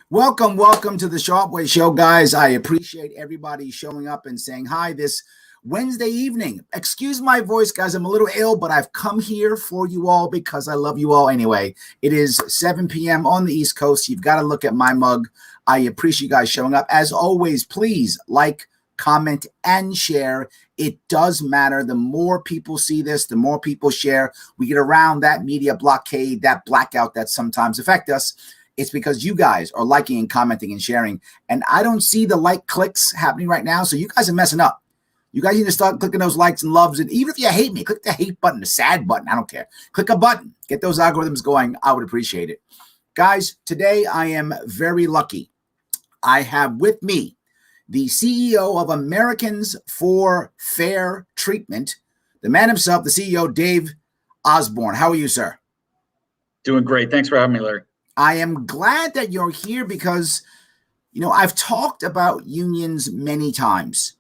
Welcome to the Sharpe Way show, guys. I appreciate everybody showing up and saying hi this Wednesday evening. Excuse my voice, guys. I'm a little ill, but I've come here for you all because I love you all anyway. It is 7 p.m. on the East Coast. You've got to look at my mug. I appreciate you guys showing up. As always, please like, comment, and share. It does matter. The more people see this, the more people share. We get around that media blockade, that blackout that sometimes affect us. It's because you guys are liking and commenting and sharing. And I don't see the like clicks happening right now. So you guys are messing up. You guys need to start clicking those likes and loves. And even if you hate me, click the hate button, the sad button. I don't care. Click a button. Get those algorithms going. I would appreciate it. Guys, today I am very lucky. I have with me the CEO of Americans for Fair Treatment, the man himself, the CEO, Dave Osborne. How are you, sir? Doing great. Thanks for having me, Larry. I am glad that you're here because, I've talked about unions many times.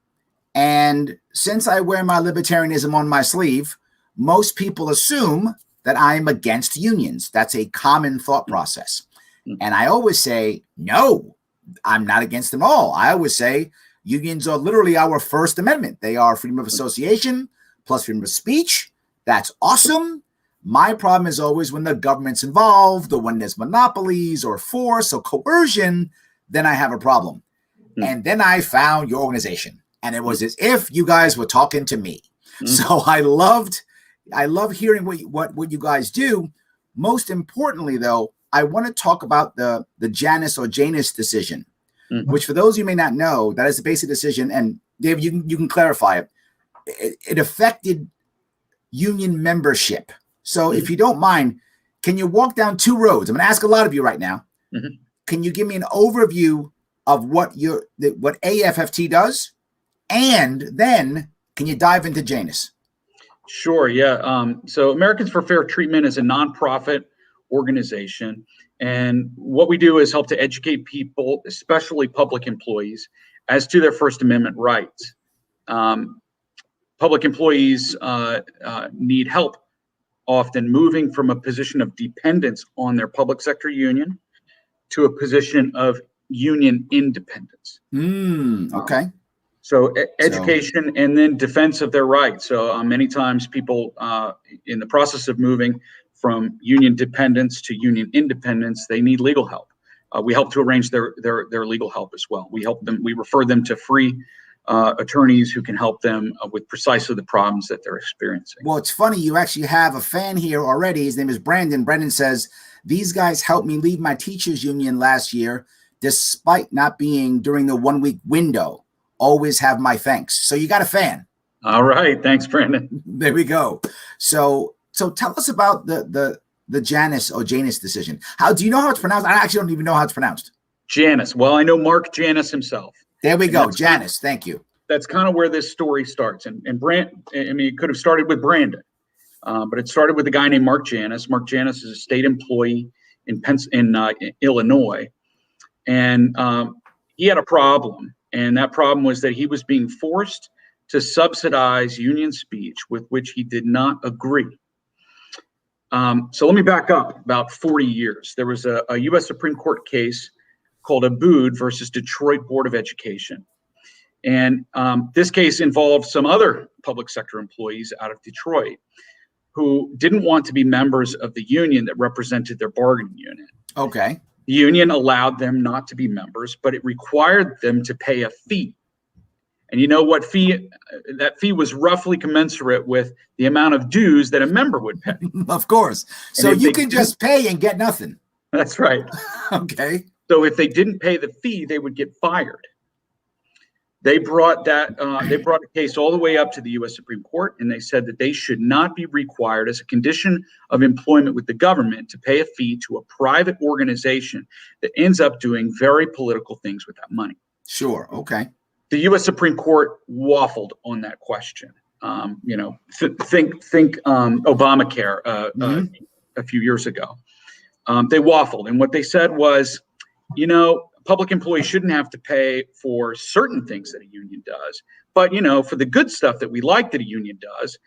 And since I wear my libertarianism on my sleeve, most people assume that I'm against unions. That's a common thought process. And I always say, no, I'm not against them all. I always say unions are literally our First Amendment. They are freedom of association plus freedom of speech. That's awesome. My problem is always when the government's involved or when there's monopolies or force or coercion, then I have a problem. And then I found your organization and it was as if you guys were talking to me. So I love hearing what you guys do. Most importantly, though, I want to talk about the Janus or Janus decision, which for those you may not know, that is the basic decision. And Dave, you can clarify it. It affected union membership. So if you don't mind, can you walk down two roads? I'm going to ask a lot of you right now. Can you give me an overview of what AFFT does? And then can you dive into Janus? Sure, yeah. So Americans for Fair Treatment is a nonprofit organization. And what we do is help to educate people, especially public employees, as to their First Amendment rights. Public employees need help often moving from a position of dependence on their public sector union to a position of union independence. Okay. So education and then defense of their rights. So many times people in the process of moving from union dependence to union independence, they need legal help. We help to arrange their legal help as well. We refer them to free attorneys who can help them with precisely the problems that they're experiencing. Well, it's funny. You actually have a fan here already. His name is Brandon. Brandon says, these guys helped me leave my teachers union last year, despite not being during the 1 week window. Always have my thanks. So you got a fan. All right. Thanks, Brandon. There we go. So tell us about the Janus or Janus decision. How do you know how it's pronounced? I actually don't even know how it's pronounced. Janus. Well, I know Mark Janus himself. There we go. Janus. Thank you. That's kind of where this story starts. And it could have started with Brandon, but it started with a guy named Mark Janus. Mark Janus is a state employee in Illinois. And he had a problem. And that problem was that he was being forced to subsidize union speech with which he did not agree. So let me back up about 40 years. There was a U.S. Supreme Court case called Abood versus Detroit Board of Education. And this case involved some other public sector employees out of Detroit who didn't want to be members of the union that represented their bargaining unit. Okay. The union allowed them not to be members, but it required them to pay a fee. And you know what fee? That fee was roughly commensurate with the amount of dues that a member would pay. Of course. So you can just pay and get nothing. That's right. Okay. So if they didn't pay the fee, they would get fired. They brought a case all the way up to the U.S. Supreme Court, and they said that they should not be required as a condition of employment with the government to pay a fee to a private organization that ends up doing very political things with that money. Sure. Okay. The U.S. Supreme Court waffled on that question. Think Obamacare a few years ago. They waffled, and what they said was, public employees shouldn't have to pay for certain things that a union does, but for the good stuff that we like that a union does,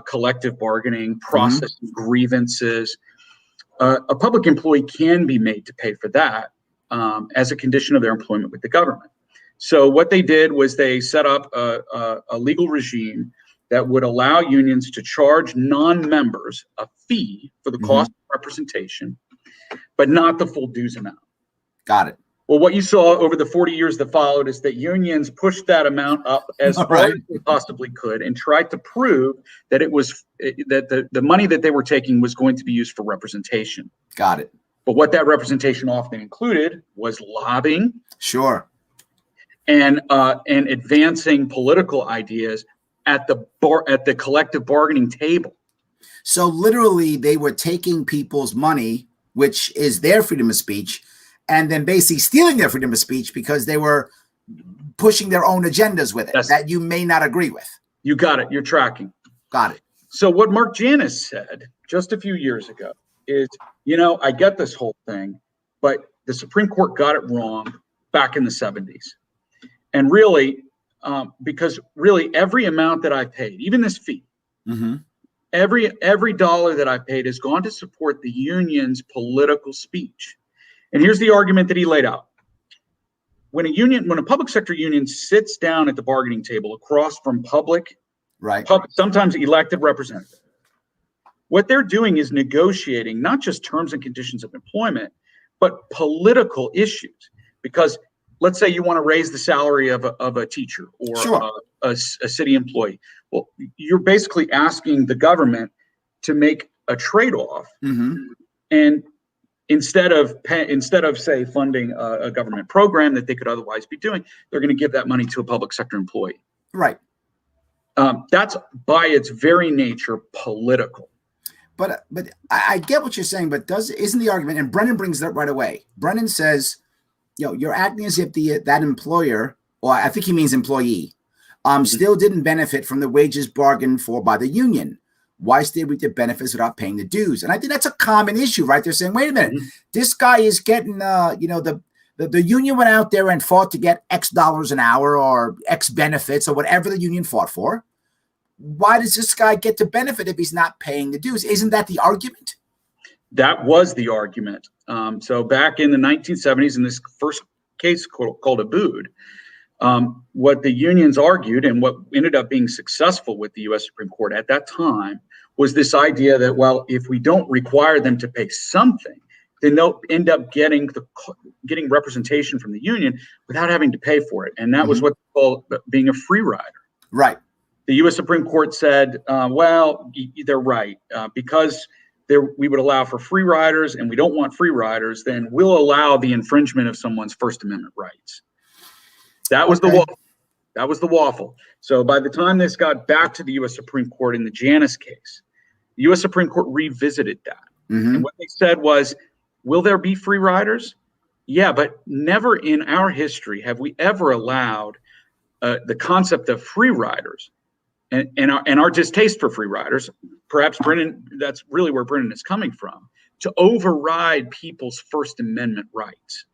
collective bargaining, processing grievances, a public employee can be made to pay for that. as a condition of their employment with the government. So what they did was they set up a legal regime that would allow unions to charge non-members a fee for the cost of representation, but not the full dues amount. Got it. Well, what you saw over the 40 years that followed is that unions pushed that amount up as far as they possibly could and tried to prove that it was that the money that they were taking was going to be used for representation. Got it. But what that representation often included was lobbying. Sure. And advancing political ideas at the collective bargaining table. So literally, they were taking people's money, which is their freedom of speech, and then basically stealing their freedom of speech because they were pushing their own agendas with it that you may not agree with. You got it. You're tracking. Got it. So what Mark Janus said just a few years ago is, I get this whole thing, but the Supreme Court got it wrong back in the 70s. And really, because really every amount that I paid, even this fee, every dollar that I paid has gone to support the union's political speech. And here's the argument that he laid out. When a public sector union sits down at the bargaining table across from sometimes elected representatives, what they're doing is negotiating not just terms and conditions of employment, but political issues. Because let's say you want to raise the salary of a teacher or a city employee. Well, you're basically asking the government to make a trade-off, and instead of say funding a government program that they could otherwise be doing, they're going to give that money to a public sector employee. Right. That's by its very nature political. But I get what you're saying. But isn't the argument? And Brennan brings it up right away. Brennan says, you're acting as if that employer, or I think he means employee, still didn't benefit from the wages bargained for by the union. Why stay with the benefits without paying the dues? And I think that's a common issue, right? They're saying, wait a minute, this guy is getting, the union went out there and fought to get X dollars an hour or X benefits or whatever the union fought for. Why does this guy get to benefit if he's not paying the dues? Isn't that the argument? That was the argument. So back in the 1970s, in this first case called Abood, what the unions argued and what ended up being successful with the U.S. Supreme Court at that time was this idea that, well, if we don't require them to pay something, then they'll end up getting representation from the union without having to pay for it. And that was what they called being a free rider. Right. The U.S. Supreme Court said, well, they're right. Because we would allow for free riders and we don't want free riders, then we'll allow the infringement of someone's First Amendment rights. That was the waffle. That was the waffle. So by the time this got back to the U.S. Supreme Court in the Janus case, the U.S. Supreme Court revisited that. And what they said was, will there be free riders? Yeah, but never in our history have we ever allowed the concept of free riders and our distaste for free riders. Perhaps Brennan, that's really where Brennan is coming from, to override people's First Amendment rights.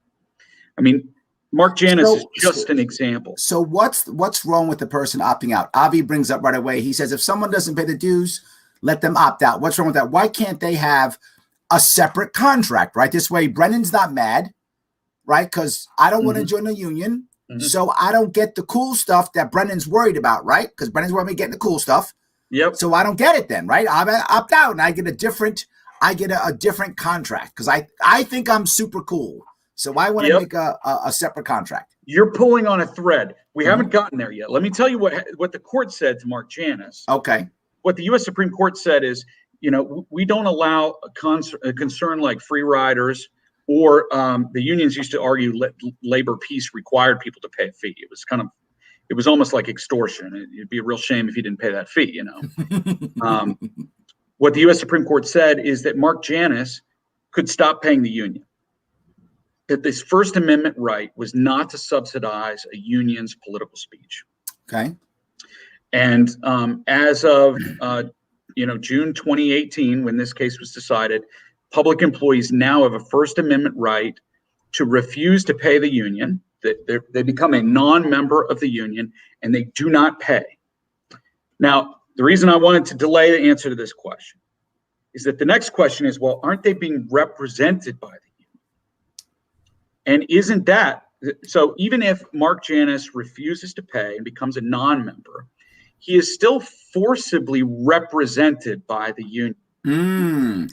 I mean, Mark Janus is just an example. So what's wrong with the person opting out? Avi brings up right away. He says, if someone doesn't pay the dues, let them opt out. What's wrong with that? Why can't they have a separate contract, right? This way, Brennan's not mad, right? Because I don't want to join the union. So I don't get the cool stuff that Brennan's worried about, right? Because Brennan's worried about getting the cool stuff. Yep. So I don't get it then, right? I opt out and I get a different contract because I think I'm super cool. So I want to make a separate contract. You're pulling on a thread. We haven't gotten there yet. Let me tell you what the court said to Mark Janus. Okay. What the U.S. Supreme Court said is, we don't allow a concern like free riders, or the unions used to argue labor peace required people to pay a fee. It was almost like extortion. It'd be a real shame if you didn't pay that fee, What the U.S. Supreme Court said is that Mark Janus could stop paying the union. That this First Amendment right was not to subsidize a union's political speech. Okay. And as of June 2018, when this case was decided, public employees now have a First Amendment right to refuse to pay the union. They become a non-member of the union and they do not pay. Now, the reason I wanted to delay the answer to this question is that the next question is, well, aren't they being represented by the union? And isn't that so? Even if Mark Janus refuses to pay and becomes a non-member, he is still forcibly represented by the union.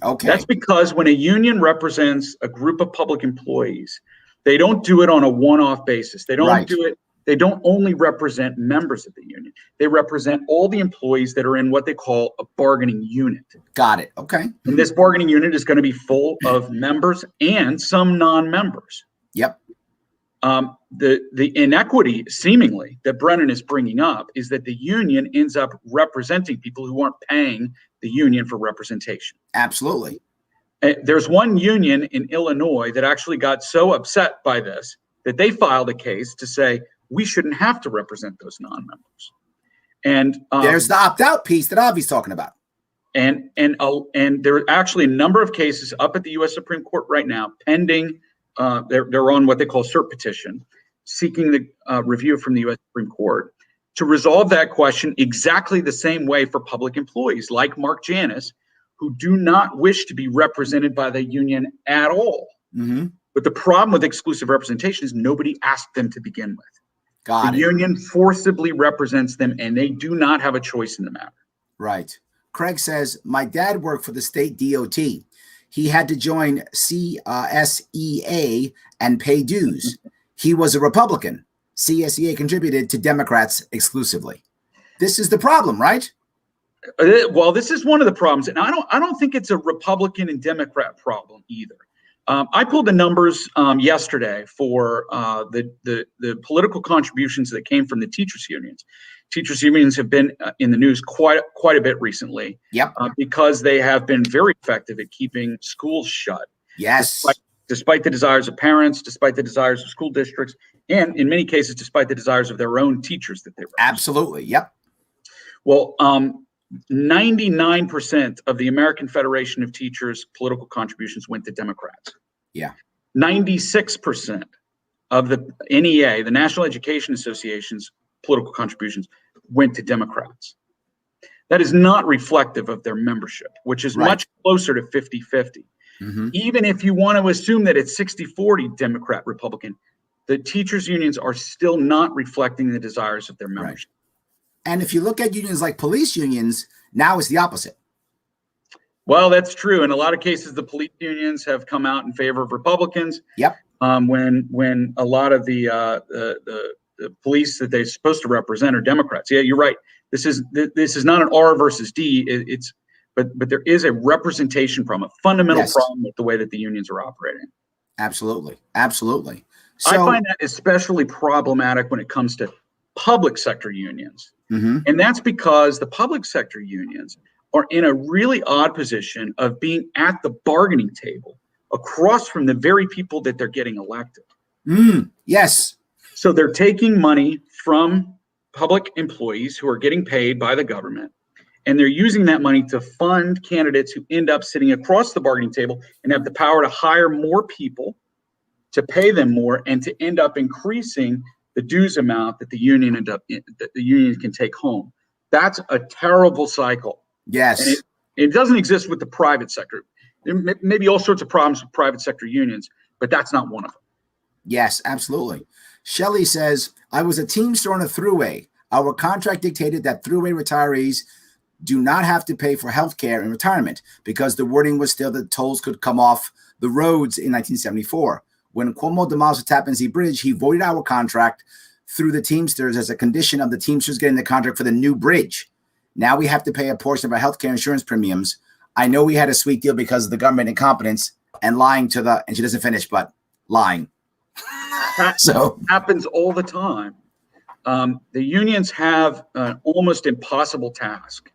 Okay. That's because when a union represents a group of public employees, they don't do it on a one-off basis. They don't do it. They don't only represent members of the union. They represent all the employees that are in what they call a bargaining unit. Got it. Okay. And this bargaining unit is going to be full of members and some non-members. Yep. The inequity, seemingly, that Brennan is bringing up is that the union ends up representing people who aren't paying the union for representation. Absolutely. There's one union in Illinois that actually got so upset by this that they filed a case to say we shouldn't have to represent those non-members. And there's the opt-out piece that Avi's talking about. And there are actually a number of cases up at the U.S. Supreme Court right now pending. They're on what they call cert petition, seeking the review from the U.S. Supreme Court to resolve that question exactly the same way for public employees like Mark Janus, who do not wish to be represented by the union at all. Mm-hmm. But the problem with exclusive representation is nobody asked them to begin with. The union forcibly represents them, and they do not have a choice in the matter. Right. Craig says, my dad worked for the state DOT. He had to join CSEA and pay dues. He was a Republican. CSEA contributed to Democrats exclusively. This is the problem, right? Well, this is one of the problems, and I don't think it's a Republican and Democrat problem either. I pulled the numbers yesterday for the political contributions that came from the teachers' unions. Teachers' unions have been in the news quite a bit recently. Yep. Because they have been very effective at keeping schools shut. Yes. Despite the desires of parents, despite the desires of school districts, and in many cases, despite the desires of their own teachers that they represent. Absolutely. Yep. Well, 99% of the American Federation of Teachers' political contributions went to Democrats. Yeah. 96% of the NEA, the National Education Association's political contributions, went to Democrats. That is not reflective of their membership, which is much closer to 50-50. Mm-hmm. Even if you want to assume that it's 60-40 Democrat, Republican, the teachers' unions are still not reflecting the desires of their membership. Right. And if you look at unions like police unions, now it's the opposite. Well, that's true. In a lot of cases, the police unions have come out in favor of Republicans. Yep. When a lot of the police that they're supposed to represent are Democrats. Yeah, you're right. This is not an R versus D. But there is a representation problem, a fundamental problem with the way that the unions are operating. Absolutely. Absolutely. So, I find that especially problematic when it comes to public sector unions. Mm-hmm. And that's because the public sector unions are in a really odd position of being at the bargaining table across from the very people that they're getting elected. Yes. So they're taking money from public employees who are getting paid by the government, and they're using that money to fund candidates who end up sitting across the bargaining table and have the power to hire more people, to pay them more, and to end up increasing the dues amount that the union can take home. That's a terrible cycle. Yes. And it doesn't exist with the private sector. There may be all sorts of problems with private sector unions, but that's not one of them. Yes, absolutely. Shelley says, I was a Teamster on a thruway. Our contract dictated that thruway retirees do not have to pay for health care in retirement because the wording was still that tolls could come off the roads in 1974. When Cuomo demolished the Tappan Zee Bridge, he voided our contract through the Teamsters as a condition of the Teamsters getting the contract for the new bridge. Now we have to pay a portion of our healthcare insurance premiums. I know we had a sweet deal because of the government incompetence and lying to and she doesn't finish, but lying. So happens all the time. The unions have an almost impossible task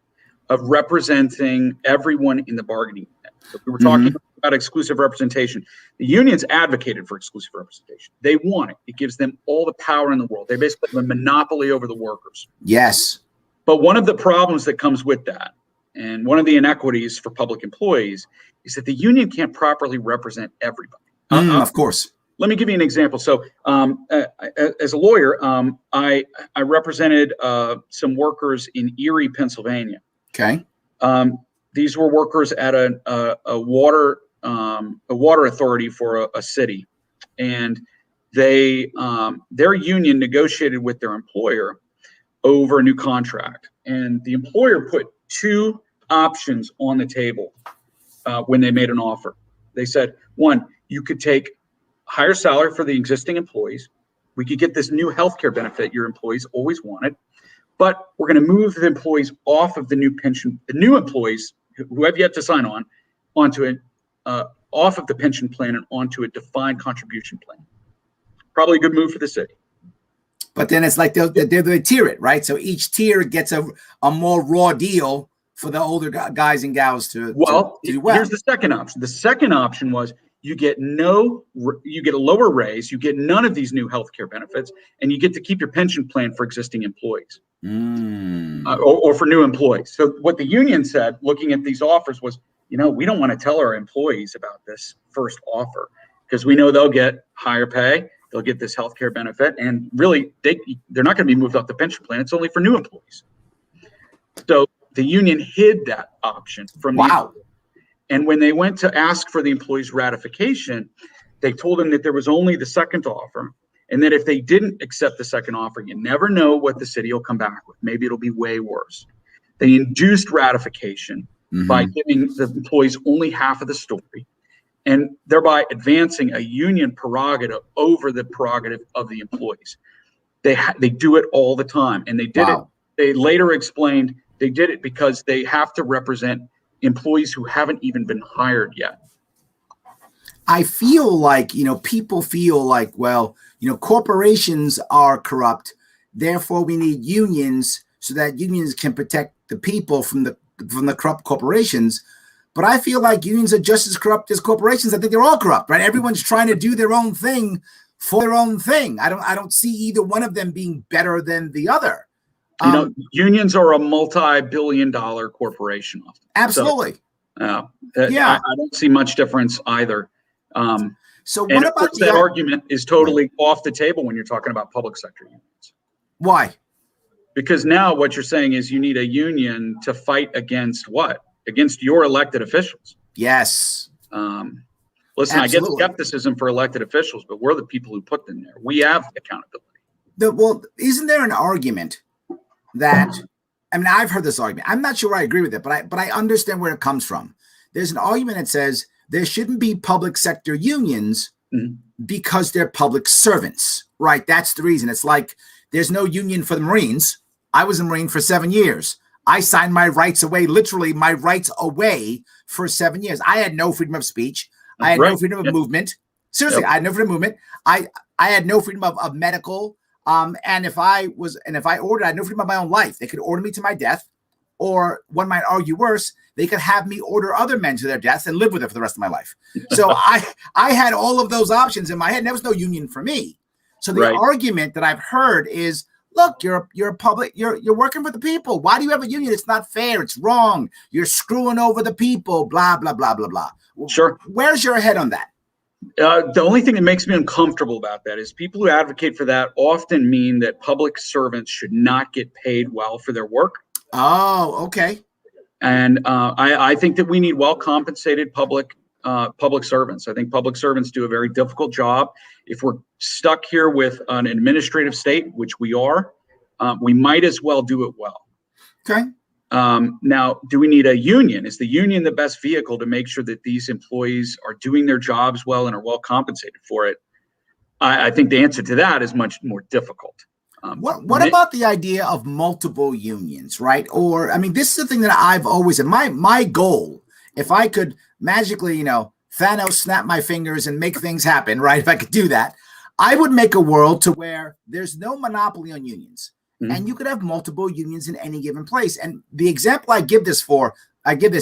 of representing everyone in the bargaining unit. So we were talking about exclusive representation. The unions advocated for exclusive representation. They want it. It gives them all the power in the world. They basically have a monopoly over the workers. Yes. But one of the problems that comes with that, and one of the inequities for public employees, is that the union can't properly represent everybody. Of course. Let me give you an example. So as a lawyer, I represented some workers in Erie, Pennsylvania. Okay. These were workers at a water authority for a city. and they their union negotiated with their employer over a new contract, and the employer put two options on the table when they made an offer. They said, one, you could take higher salary for the existing employees. We could get this new healthcare benefit your employees always wanted, but we're going to move the employees off of the new pension, the new employees who have yet to sign on, onto it, off of the pension plan and onto a defined contribution plan. Probably a good move for the city. But then it's like they tier it, right? So each tier gets a more raw deal for the older guys and gals to do well. Here's the second option. The second option was you get a lower raise, you get none of these new healthcare benefits, and you get to keep your pension plan for existing employees or for new employees. So what the union said, looking at these offers, was, we don't want to tell our employees about this first offer because we know they'll get higher pay, they'll get this healthcare benefit, and really they're not going to be moved off the pension plan. It's only for new employees. So the union hid that option from the and when they went to ask for the employees' ratification, they told them that there was only the second offer, and that if they didn't accept the second offer, you never know what the city will come back with. Maybe it'll be way worse. They induced ratification by giving the employees only half of the story, and thereby advancing a union prerogative over the prerogative of the employees. They do it all the time, and they did it. They later explained they did it because they have to represent employees who haven't even been hired yet. I feel like, people feel like, corporations are corrupt, therefore we need unions so that unions can protect the people from the corrupt corporations. But I feel like unions are just as corrupt as corporations. I think they're all corrupt, right? Everyone's trying to do their own thing for their own thing. I don't see either one of them being better than the other. Unions are a multi-billion-dollar corporation. Absolutely. So, I don't see much difference either. So what about that argument is totally off the table when you're talking about public sector unions. Why? Because now what you're saying is you need a union to fight against what? Against your elected officials. Yes. Listen, I get skepticism for elected officials, but we're the people who put them there. We have accountability. Isn't there an argument that, I've heard this argument. I'm not sure I agree with it, but I understand where it comes from. There's an argument that says there shouldn't be public sector unions because they're public servants, right? That's the reason. It's like there's no union for the Marines. I was a Marine for 7 years. I signed my rights away, literally my rights away for 7 years. I had no freedom of speech. I had no freedom of movement. Seriously, I had no freedom of movement. I had no freedom of medical. And if I ordered, I had no freedom of my own life. They could order me to my death, or one might argue worse, they could have me order other men to their deaths and live with it for the rest of my life. So I had all of those options in my head. And there was no union for me. So the argument that I've heard is, look, you're working for the people. Why do you have a union? It's not fair. It's wrong. You're screwing over the people, blah, blah, blah, blah, blah. Sure. Where's your head on that? The only thing that makes me uncomfortable about that is people who advocate for that often mean that public servants should not get paid well for their work. Oh, okay. And I think that we need well-compensated public servants. I think public servants do a very difficult job. If we're stuck here with an administrative state, which we are, we might as well do it well. Okay. Now, do we need a union? Is the union the best vehicle to make sure that these employees are doing their jobs well and are well compensated for it? I think the answer to that is much more difficult. What about the idea of multiple unions, right? Or, this is the thing that I've always said. My goal, if I could magically, Thanos snap my fingers and make things happen, right? If I could do that, I would make a world to where there's no monopoly on unions. And you could have multiple unions in any given place. And the example I give this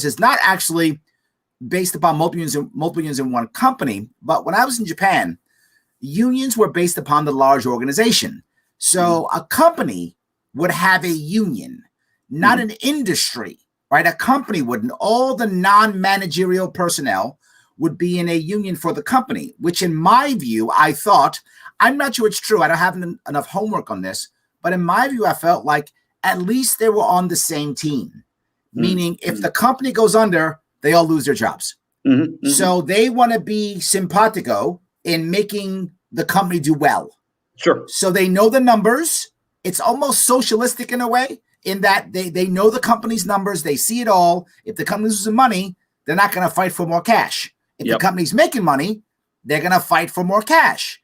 is not actually based upon multiple unions in one company. But when I was in Japan, unions were based upon the large organization. So a company would have a union, not an industry, right? A company wouldn't. All the non-managerial personnel would be in a union for the company, which in my view, I thought, I'm not sure it's true. I don't have enough homework on this. But in my view, I felt like at least they were on the same team, meaning if the company goes under, they all lose their jobs. So they want to be simpatico in making the company do well. Sure. So they know the numbers. It's almost socialistic in a way, in that they know the company's numbers. They see it all. If the company's losing money, they're not going to fight for more cash. If the company's making money, they're going to fight for more cash.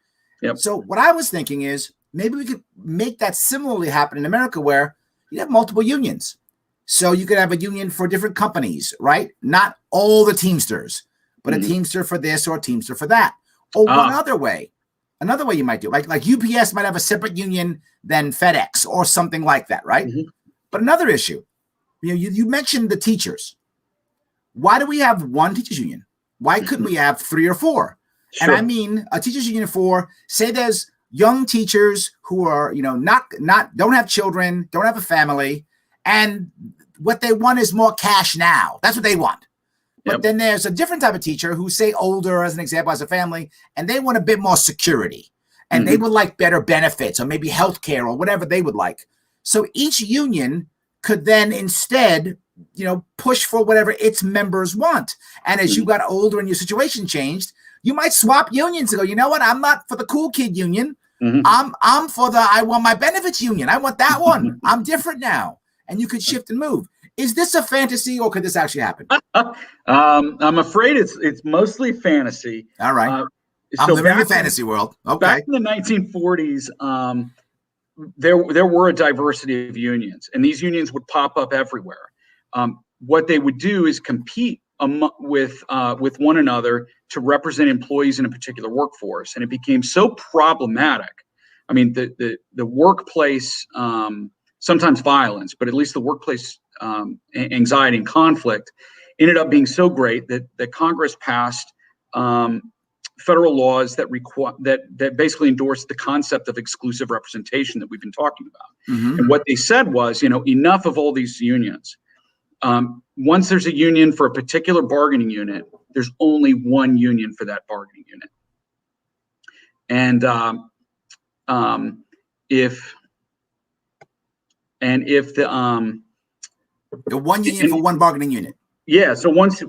So what I was thinking is maybe we could make that similarly happen in America, where you have multiple unions. So you could have a union for different companies, right? Not all the Teamsters, but a Teamster for this or a Teamster for that. Or another way you might do it, like UPS might have a separate union than FedEx or something like that, right? But another issue, you mentioned the teachers. Why do we have one teachers union? Why couldn't we have 3 or 4? Sure. And I mean a teachers union for, say there's young teachers who are, don't have children, don't have a family, and what they want is more cash now. That's what they want. But then there's a different type of teacher who, say, older, as an example, as a family, and they want a bit more security, and they would like better benefits or maybe healthcare or whatever they would like. So each union could then instead, push for whatever its members want. And as you got older and your situation changed, you might swap unions and go, you know what? I'm not for the cool kid union. I'm for the I want my benefits union. I want that one. I'm different now. And you could shift and move. Is this a fantasy, or could this actually happen? I'm afraid it's mostly fantasy. All right. I'm living in a fantasy world. Okay. Back in the 1940s, there were a diversity of unions, and these unions would pop up everywhere. What they would do is compete with one another to represent employees in a particular workforce, and it became so problematic. I mean, the workplace, sometimes violence, but at least the workplace anxiety and conflict ended up being so great that Congress passed federal laws that basically endorsed the concept of exclusive representation that we've been talking about. And what they said was, enough of all these unions. Once there's a union for a particular bargaining unit, there's only one union for that bargaining unit. And if the one union for one bargaining unit. Yeah. So once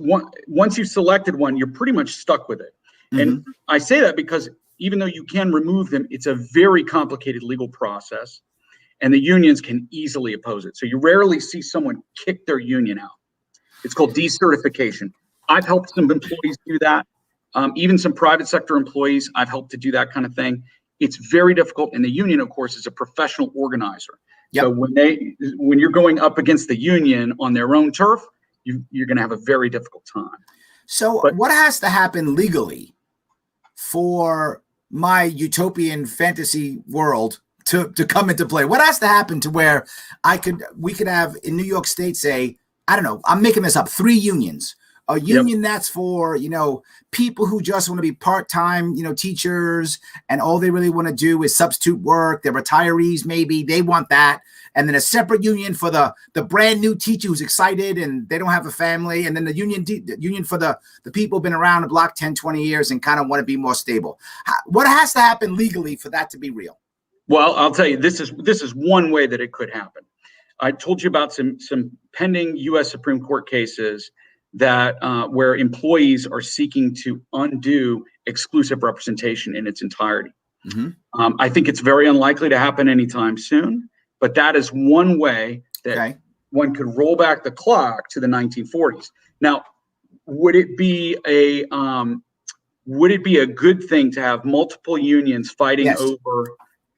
you've selected one, you're pretty much stuck with it. And I say that because even though you can remove them, it's a very complicated legal process, and the unions can easily oppose it. So you rarely see someone kick their union out. It's called decertification. I've helped some employees do that. Even some private sector employees, I've helped to do that kind of thing. It's very difficult. And the union, of course, is a professional organizer. So when you're going up against the union on their own turf, you're going to have a very difficult time. So what has to happen legally for my utopian fantasy world to come into play? What has to happen to where we could have in New York State, say, I don't know, I'm making this up, 3 unions. A union that's for, people who just want to be part-time, teachers, and all they really want to do is substitute work. They're retirees, maybe they want that. And then a separate union for the brand new teacher who's excited and they don't have a family. And then the union for the people who've been around the block 10, 20 years and kind of want to be more stable. What has to happen legally for that to be real? Well, I'll tell you, this is one way that it could happen. I told you about some pending U.S. Supreme Court cases that where employees are seeking to undo exclusive representation in its entirety. I think it's very unlikely to happen anytime soon, but that is one way that one could roll back the clock to the 1940s. Now, would it be a good thing to have multiple unions fighting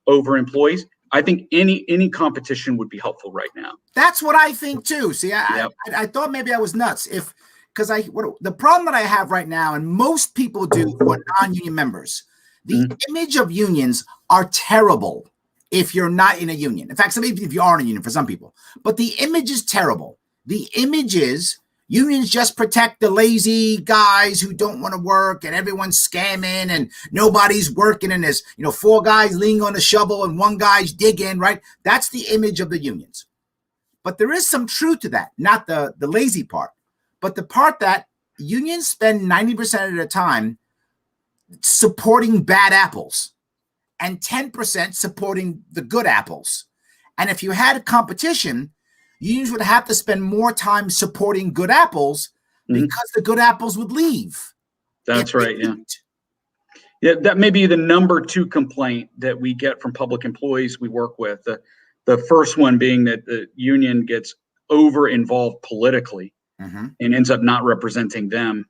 over employees? I think any competition would be helpful right now. That's what I think too. See, I thought maybe I was nuts because the problem that I have right now, and most people do who are non-union members, the image of unions are terrible if you're not in a union. In fact, maybe if you are in a union for some people, but the image is terrible. The image is unions just protect the lazy guys who don't want to work, and everyone's scamming and nobody's working, and there's 4 guys leaning on a shovel and 1 guy's digging, right? That's the image of the unions. But there is some truth to that, not the lazy part, but the part that unions spend 90% of their time supporting bad apples and 10% supporting the good apples. And if you had competition, unions would have to spend more time supporting good apples because the good apples would leave. That's right. Yeah, that may be the number 2 complaint that we get from public employees we work with. The first one being that the union gets over involved politically and ends up not representing them.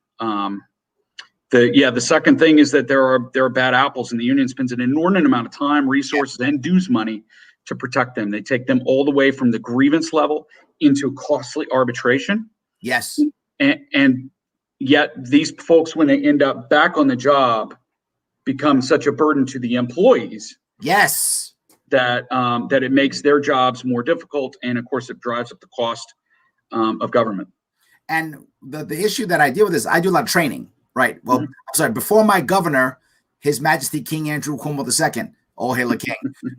The second thing is that there are bad apples, and the union spends an inordinate amount of time, resources, and dues money to protect them. They take them all the way from the grievance level into costly arbitration. Yes. And yet these folks, when they end up back on the job, become such a burden to the employees. Yes. That it makes their jobs more difficult, and of course, it drives up the cost of government. And the issue that I deal with is I do a lot of training, right? Well, I'm sorry, before my governor, His Majesty King Andrew Cuomo II, all hail a king,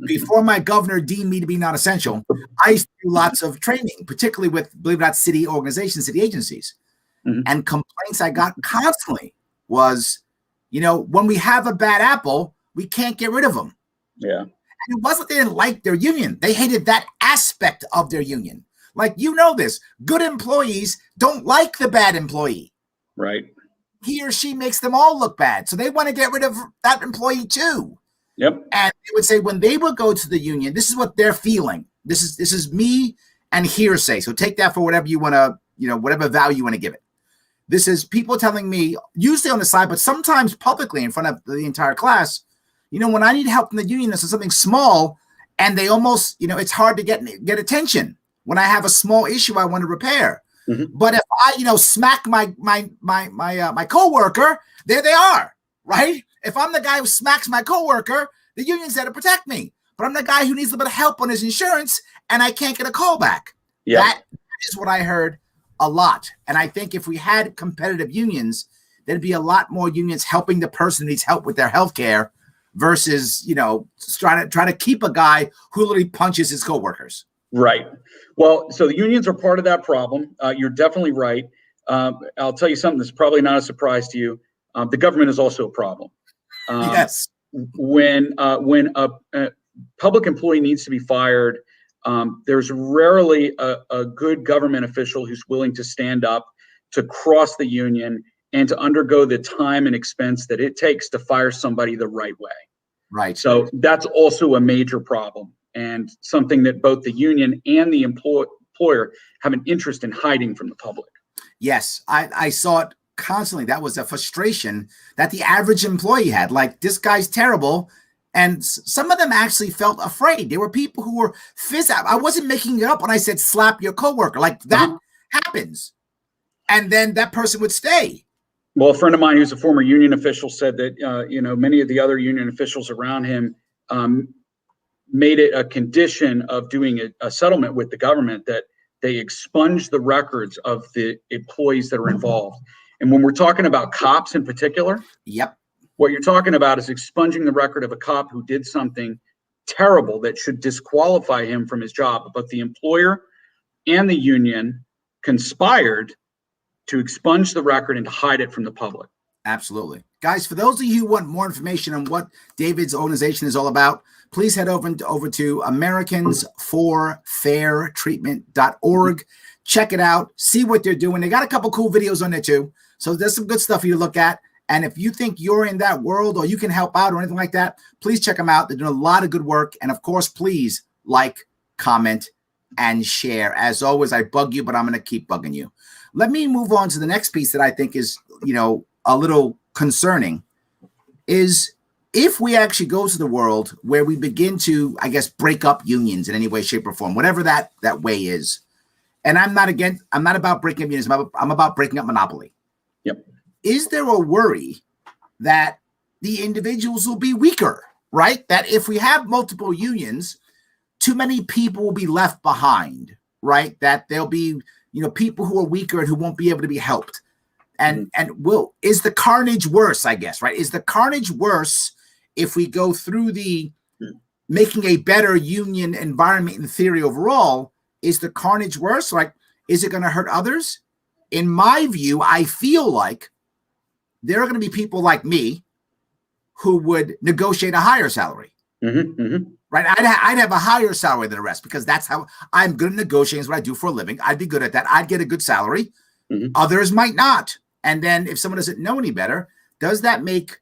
before my governor deemed me to be non-essential, I used to do lots of training, particularly with, believe it or not, city organizations, city agencies. And complaints I got constantly was, when we have a bad apple, we can't get rid of them. Yeah. And it wasn't they didn't like their union. They hated that aspect of their union. Like, this, good employees don't like the bad employee. Right. He or she makes them all look bad. So they want to get rid of that employee too. Yep. And they would say when they would go to the union, this is what they're feeling. This is me and hearsay. So take that for whatever you want to, whatever value you want to give it. This is people telling me, usually on the side, but sometimes publicly in front of the entire class, when I need help from the union, this is something small, and they almost, it's hard to get attention when I have a small issue I want to repair. But if I, smack my coworker, there they are, right? If I'm the guy who smacks my coworker, the union's there to protect me. But I'm the guy who needs a little bit of help on his insurance, and I can't get a call back. Yeah. That is what I heard a lot. And I think if we had competitive unions, there'd be a lot more unions helping the person who needs help with their health care versus, trying to keep a guy who literally punches his coworkers. Right. Well, so the unions are part of that problem. You're definitely right. I'll tell you something that's probably not a surprise to you. The government is also a problem. Yes. When a public employee needs to be fired, there's rarely a good government official who's willing to stand up, to cross the union, and to undergo the time and expense that it takes to fire somebody the right way. Right. So that's also a major problem, and something that both the union and the employer have an interest in hiding from the public. Yes, I saw it constantly. That was a frustration that the average employee had. Like, this guy's terrible. And some of them actually felt afraid. There were people who were physical. I wasn't making it up when I said slap your coworker. Like, that happens. And then that person would stay. Well, a friend of mine who's a former union official said that, many of the other union officials around him made it a condition of doing a settlement with the government that they expunge the records of the employees that are involved. And when we're talking about cops in particular, yep, what you're talking about is expunging the record of a cop who did something terrible that should disqualify him from his job. But the employer and the union conspired to expunge the record and to hide it from the public. Absolutely. Guys, for those of you who want more information on what David's organization is all about, please head over to americansforfairtreatment.org. Check it out. See what they're doing. They got a couple cool videos on there too. So there's some good stuff for you to look at. And if you think you're in that world or you can help out or anything like that, please check them out. They're doing a lot of good work. And of course, please like, comment, and share. As always, I bug you, but I'm going to keep bugging you. Let me move on to the next piece that I think is, a little concerning, is if we actually go to the world where we begin to, I guess, break up unions in any way, shape, or form, whatever that way is. And I'm not about breaking up unions. I'm about breaking up monopoly. Yep. Is there a worry that the individuals will be weaker, right? That if we have multiple unions, too many people will be left behind, right? That there'll be, people who are weaker and who won't be able to be helped. And is the carnage worse, I guess, right? Is the carnage worse if we go through the making a better union environment in theory overall? Is the carnage worse? Like, is it going to hurt others? In my view, I feel like there are going to be people like me who would negotiate a higher salary. Right? I'd have a higher salary than the rest because that's how I'm good at negotiating. Is what I do for a living. I'd be good at that. I'd get a good salary. Others might not. And then if someone doesn't know any better, does that make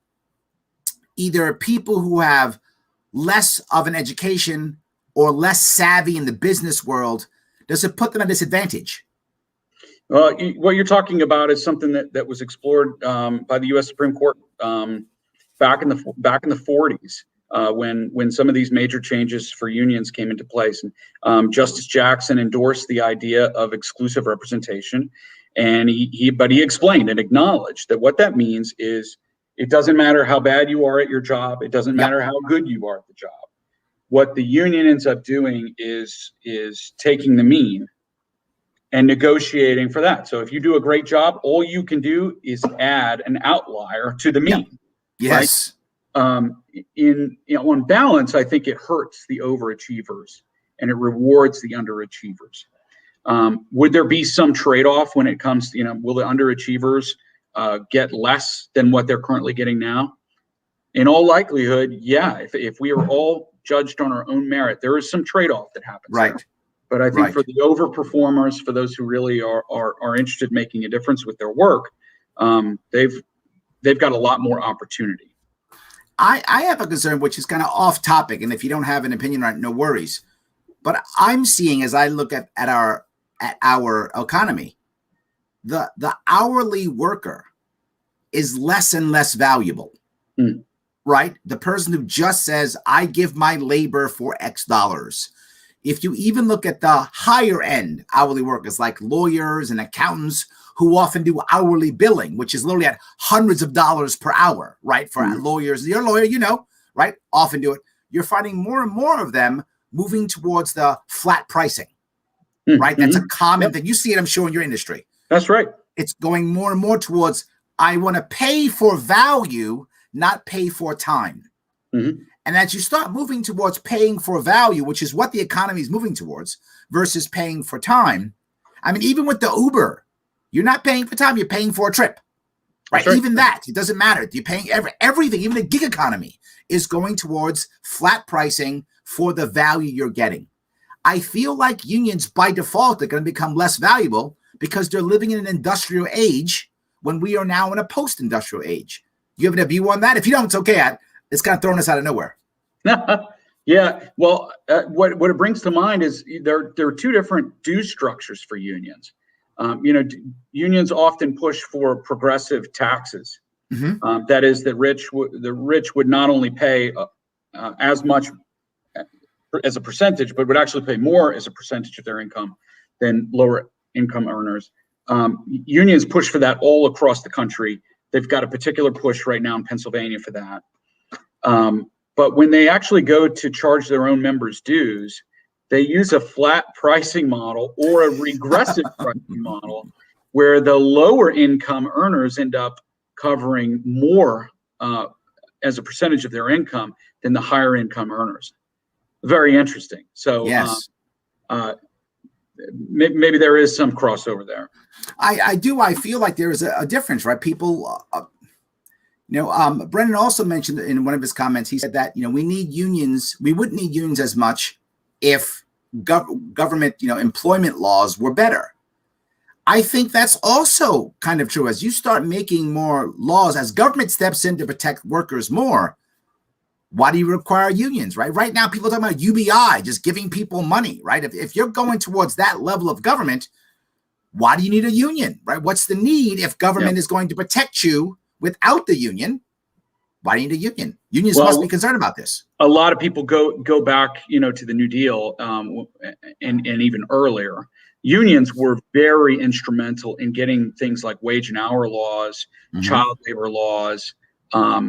either people who have less of an education or less savvy in the business world? Does it put them at a disadvantage? Well, what you're talking about is something that was explored by the U.S. Supreme Court back in the 40s when some of these major changes for unions came into place. And Justice Jackson endorsed the idea of exclusive representation, and he explained and acknowledged that what that means is it doesn't matter how bad you are at your job, it doesn't matter how good you are at the job. What the union ends up doing is taking the mean and negotiating for that. So if you do a great job, all you can do is add an outlier to the mean. Yes. Right? On balance, I think it hurts the overachievers and it rewards the underachievers. Would there be some trade-off when it comes to, will the underachievers get less than what they're currently getting now? In all likelihood, yeah. If we are all judged on our own merit, there is some trade-off that happens. Right. There. But I think for the overperformers, for those who really are interested in making a difference with their work, they've got a lot more opportunity. I have a concern, which is kind of off topic, and if you don't have an opinion on it, no worries. But I'm seeing, as I look at our economy, the hourly worker is less and less valuable. Right? The person who just says, I give my labor for X dollars. If you even look at the higher end hourly workers like lawyers and accountants who often do hourly billing, which is literally at hundreds of dollars per hour, right? For lawyers, you're a lawyer, right? Often do it. You're finding more and more of them moving towards the flat pricing, right? That's a common thing. You see it, I'm sure, in your industry. That's right. It's going more and more towards, I want to pay for value, not pay for time. And as you start moving towards paying for value, which is what the economy is moving towards, versus paying for time. I mean, even with the Uber, you're not paying for time, you're paying for a trip, right? Even that, it doesn't matter. You're paying everything, even the gig economy is going towards flat pricing for the value you're getting. I feel like unions by default are going to become less valuable because they're living in an industrial age when we are now in a post-industrial age. You have a view on that? If you don't, it's okay. It's kind of throwing us out of nowhere. Yeah. Well, what it brings to mind is there are two different due structures for unions. Unions often push for progressive taxes. That is, the rich would not only pay as much as a percentage, but would actually pay more as a percentage of their income than lower income earners. Unions push for that all across the country. They've got a particular push right now in Pennsylvania for that. But when they actually go to charge their own members' dues, they use a flat pricing model or a regressive pricing model where the lower income earners end up covering more as a percentage of their income than the higher income earners. Very interesting. So yes. Maybe there is some crossover there. I do. I feel like there is a difference, right? People... Brennan also mentioned in one of his comments, he said that, we need unions. We wouldn't need unions as much if government, employment laws were better. I think that's also kind of true. As you start making more laws, as government steps in to protect workers more, why do you require unions, right? Right now, people are talking about UBI, just giving people money, right? If you're going towards that level of government, why do you need a union, right? What's the need if government is going to protect you without the union? Why do you need a union? Unions must be concerned about this. A lot of people go back, to the New Deal and even earlier. Unions were very instrumental in getting things like wage and hour laws, child labor laws,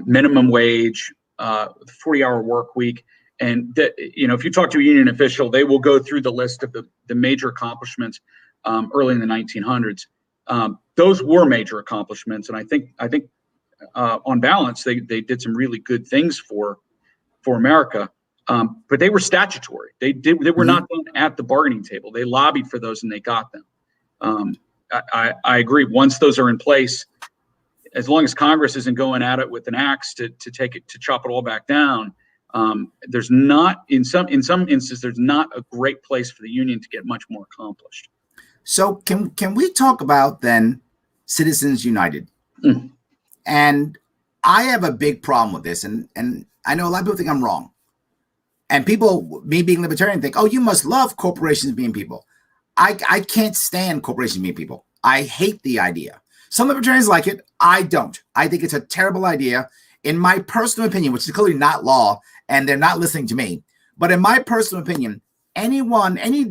minimum wage, 40-hour work week. And that, if you talk to a union official, they will go through the list of the major accomplishments early in the 1900s. Those were major accomplishments, and I think on balance, they did some really good things for America, but they were statutory. They were not done at the bargaining table. They lobbied for those and they got them. I agree. Once those are in place, as long as Congress isn't going at it with an axe to chop it all back down, there's not in some instances there's not a great place for the union to get much more accomplished. So can we talk about then Citizens United? And I have a big problem with this, and I know a lot of people think I'm wrong. And people, me being libertarian, think, oh, you must love corporations being people. I can't stand corporations being people. I hate the idea. Some libertarians like it. I don't. I think it's a terrible idea. In my personal opinion, which is clearly not law, and they're not listening to me, but in my personal opinion, anyone, any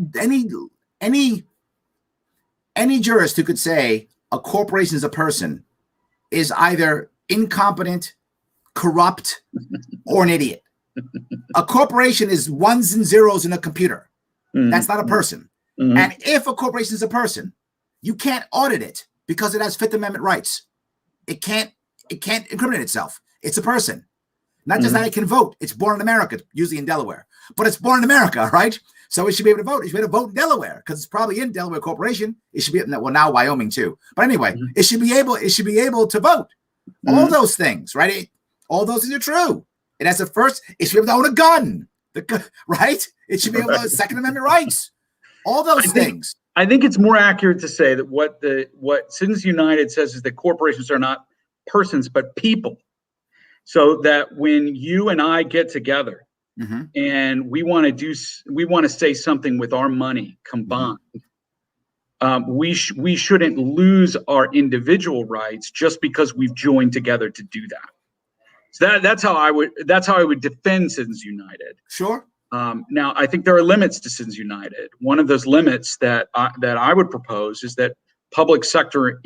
jurist who could say a corporation is a person is either incompetent, corrupt, or an idiot. A corporation is ones and zeros in a computer. That's not a person. And if a corporation is a person, you can't audit it because it has Fifth Amendment rights. It can't incriminate itself. It's a person. Not just that it can vote. It's born in America, usually in Delaware. But it's born in America, right? So it should be able to vote. It should be able to vote in Delaware because it's probably in Delaware Corporation. It should be, well, now Wyoming too. But anyway, it should be able to vote. All those things, right? All those things are true. It has it should be able to own a gun, right? It should be able to have Second Amendment rights. All those things. I think it's more accurate to say that what Citizens United says is that corporations are not persons, but people. So that when you and I get together and we want to say something with our money combined, we shouldn't lose our individual rights just because we've joined together to do that. So that's how I would defend Citizens United. Sure. Now, I think there are limits to Citizens United. One of those limits that I would propose is that public sector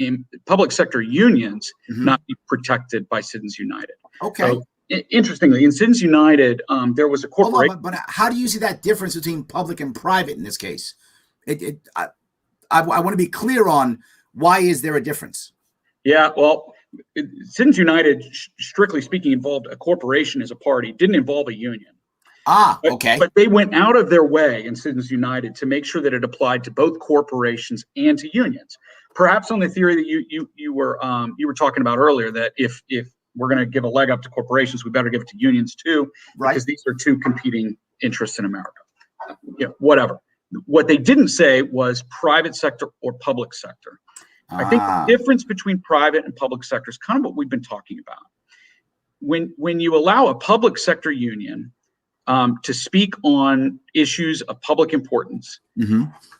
unions not be protected by Citizens United. Okay. So, interestingly, in Citizens United, there was a corporation. But how do you see that difference between public and private in this case? I want to be clear on why is there a difference? Yeah, well, Citizens United, strictly speaking, involved a corporation as a party, didn't involve a union. Okay. But they went out of their way in Citizens United to make sure that it applied to both corporations and to unions. Perhaps on the theory that you were talking about earlier, that if we're going to give a leg up to corporations, we better give it to unions too, right? Because these are two competing interests in America. Whatever. What they didn't say was private sector or public sector. I think the difference between private and public sector is kind of what we've been talking about. When you allow a public sector union to speak on issues of public importance,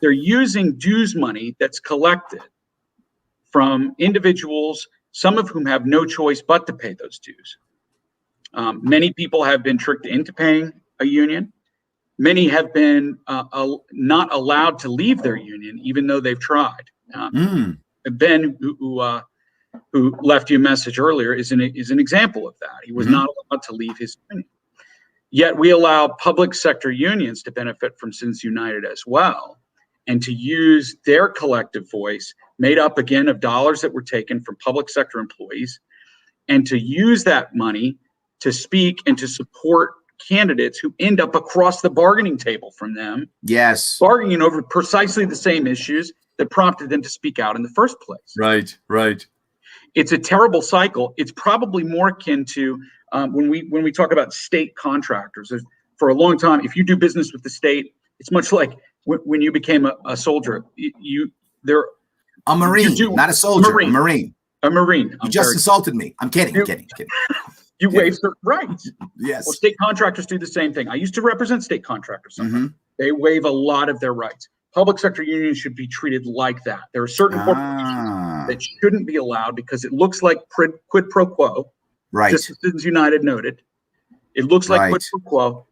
they're using dues money that's collected from individuals, some of whom have no choice but to pay those dues. Many people have been tricked into paying a union. Many have been not allowed to leave their union, even though they've tried. Ben, who left you a message earlier, is an example of that. He was not allowed to leave his union. Yet we allow public sector unions to benefit from Citizens United as well, and to use their collective voice, made up again of dollars that were taken from public sector employees, and to use that money to speak and to support candidates who end up across the bargaining table from them. Yes. Bargaining over precisely the same issues that prompted them to speak out in the first place. Right. It's a terrible cycle. It's probably more akin to when we talk about state contractors. For a long time, if you do business with the state, it's much like when you became a soldier. A Marine, not a soldier. A Marine. You just insulted me. I'm kidding. You waive certain rights. Yes. Well, state contractors do the same thing. I used to represent state contractors sometimes. They waive a lot of their rights. Public sector unions should be treated like that. There are certain corporations that shouldn't be allowed because it looks like quid pro quo. Right. Just as Citizens United noted. It looks like quid pro quo.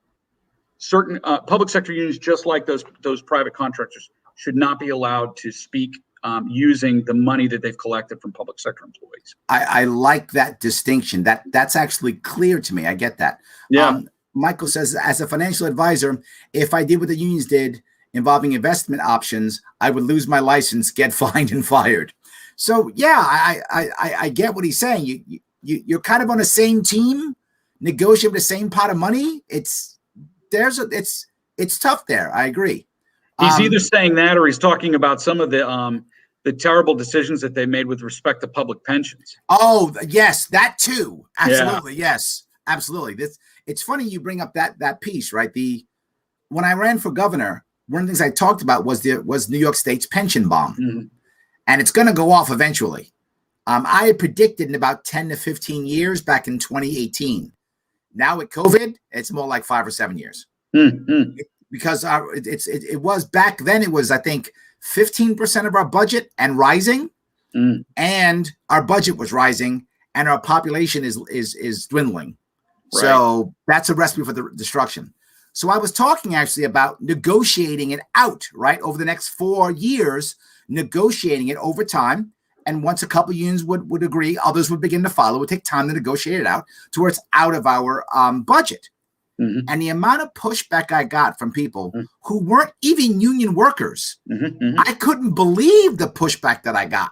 Certain public sector unions, just like those private contractors, should not be allowed to speak using the money that they've collected from public sector employees. I like that distinction. That's actually clear to me. I get that. Yeah. Michael says, as a financial advisor, if I did what the unions did involving investment options, I would lose my license, get fined and fired. So yeah, I get what he's saying. You're kind of on the same team, negotiating the same pot of money. It's tough there. I agree. He's either saying that or he's talking about some of the terrible decisions that they made with respect to public pensions. Oh, yes, that too. Absolutely. Yeah. Yes, absolutely. It's funny you bring up that piece, right? When I ran for governor, one of the things I talked about was New York State's pension bomb. And it's going to go off eventually. I had predicted in about 10 to 15 years back in 2018. Now with COVID, it's more like 5 or 7 years. Because it was back then, it was, I think, 15% of our budget and rising, and our budget was rising, and our population is dwindling. Right. So that's a recipe for the destruction. So I was talking actually about negotiating it out, right, over the next 4 years, negotiating it over time. And once a couple unions would agree, others would begin to follow. It would take time to negotiate it out to where it's out of our budget. And the amount of pushback I got from people who weren't even union workers, I couldn't believe the pushback that I got.